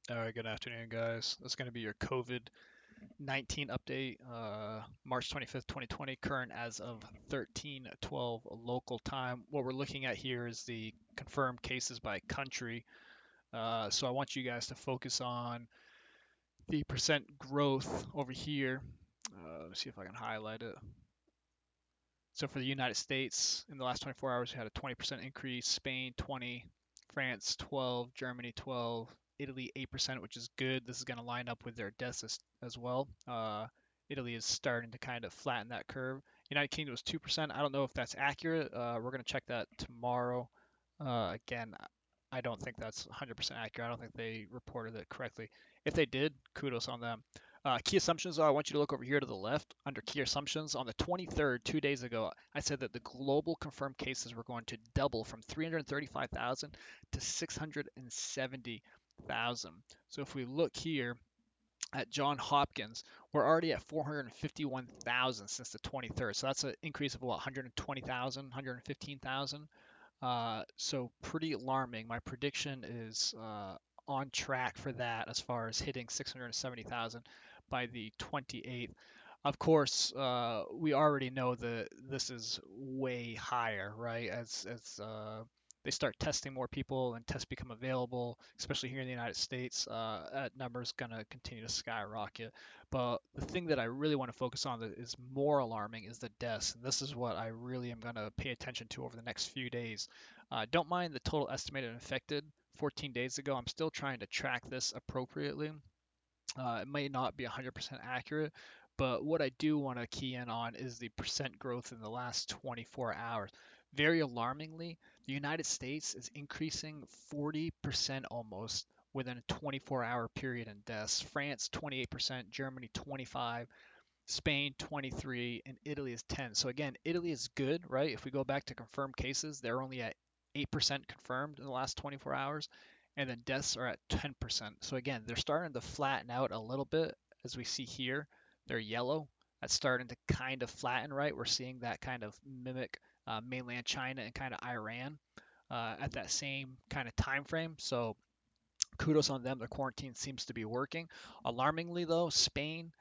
All right, good afternoon, guys. That's going to be your COVID-19 update, March 25th, 2020, current as of 13/12 local time. What we're looking at here is the confirmed cases by country. So I want you guys to focus on the percent growth over here. Let me see if I can highlight it. So for the United States, in the last 24 hours, we had a 20% increase, Spain 20, France 12, Germany 12, Italy 8%, which is good. This is going to line up with their deaths as well. Italy is starting to kind of flatten that curve. United Kingdom was 2%. I don't know if that's accurate. We're going to check that tomorrow. Again, I don't think that's 100% accurate. I don't think they reported it correctly. If they did, kudos on them. Key assumptions, I want you to look over here to the left under key assumptions. On the 23rd, 2 days ago, I said that the global confirmed cases were going to double from 335,000 to 670,000. So if we look here at John Hopkins, we're already at 451,000 since the 23rd. So that's an increase of what, 120,000, 115,000. So pretty alarming. My prediction is on track for that as far as hitting 670,000 by the 28th. Of course, we already know that this is way higher, right? As they start testing more people and tests become available, especially here in the United States, that number is going to continue to skyrocket. But the thing that I really want to focus on that is more alarming is the deaths. And this is what I really am going to pay attention to over the next few days. Don't mind the total estimated infected 14 days ago. I'm still trying to track this appropriately. It may not be 100% accurate, but what I do want to key in on is the percent growth in the last 24 hours. Very alarmingly, the United States is increasing 40% almost within a 24-hour period in deaths. France 28%, Germany 25, Spain 23, and Italy is 10. So again, Italy is good, right? If we go back to confirmed cases, they're only at 8% confirmed in the last 24 hours, and then deaths are at 10%. So again, they're starting to flatten out a little bit as we see here. They're yellow. That's starting to kind of flatten, right? We're seeing that kind of mimic mainland China and kind of Iran at that same kind of time frame. So kudos on them. The quarantine seems to be working. Alarmingly, though, Spain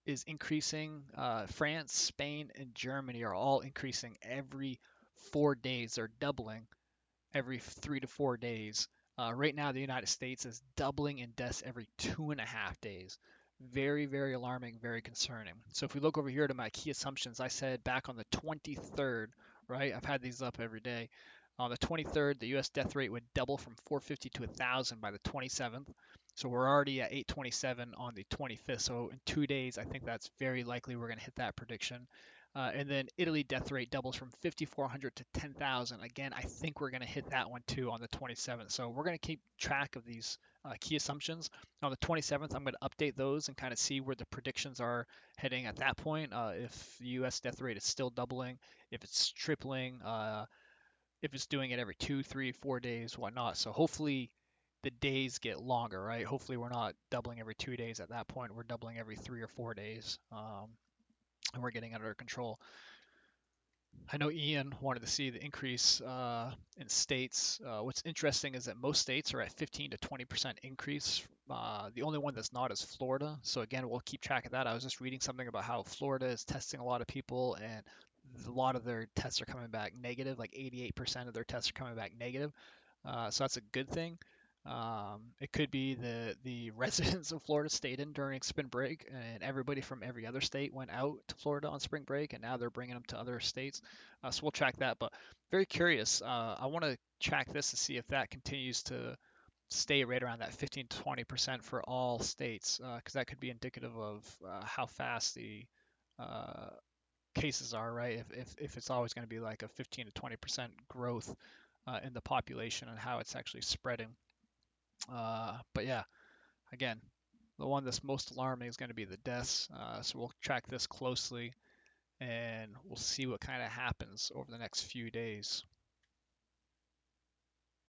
is increasing. France, Spain, and Germany are all increasing every 4 days. They're doubling every 3 to 4 days. Right now, the United States is doubling in deaths every 2.5 days. Very, very alarming, very concerning. So if we look over here to my key assumptions, I said back on the 23rd, right? I've had these up every day. On the 23rd, the US death rate would double from 450 to 1,000 by the 27th. So we're already at 827 on the 25th. So in 2 days, I think that's very likely we're going to hit that prediction. And then Italy death rate doubles from 5,400 to 10,000. Again, I think we're going to hit that one too on the 27th. So we're going to keep track of these key assumptions. On the 27th, I'm going to update those and kind of see where the predictions are heading at that point. If the U.S. death rate is still doubling, if it's tripling, if it's doing it every 2, 3, 4 days, whatnot. So hopefully the days get longer, right? Hopefully we're not doubling every 2 days at that point. We're doubling every 3 or 4 days. And we're getting under control. I know Ian wanted to see the increase in states. What's interesting is that most states are at 15 to 20% increase. The only one that's not is Florida. So again, we'll keep track of that. I was just reading something about how Florida is testing a lot of people, and a lot of their tests are coming back negative. Like 88% of their tests are coming back negative. So that's a good thing. It could be the residents of Florida stayed in during spring break, and everybody from every other state went out to Florida on spring break, and now they're bringing them to other states. So we'll track that. But very curious. I want to track this to see if that continues to stay right around that 15 to 20% for all states, because that could be indicative of how fast the uh, cases are, right? If it's always going to be like a 15 to 20% growth in the population and how it's actually spreading. But yeah, again, the one that's most alarming is going to be the deaths. So we'll track this closely and we'll see what kind of happens over the next few days.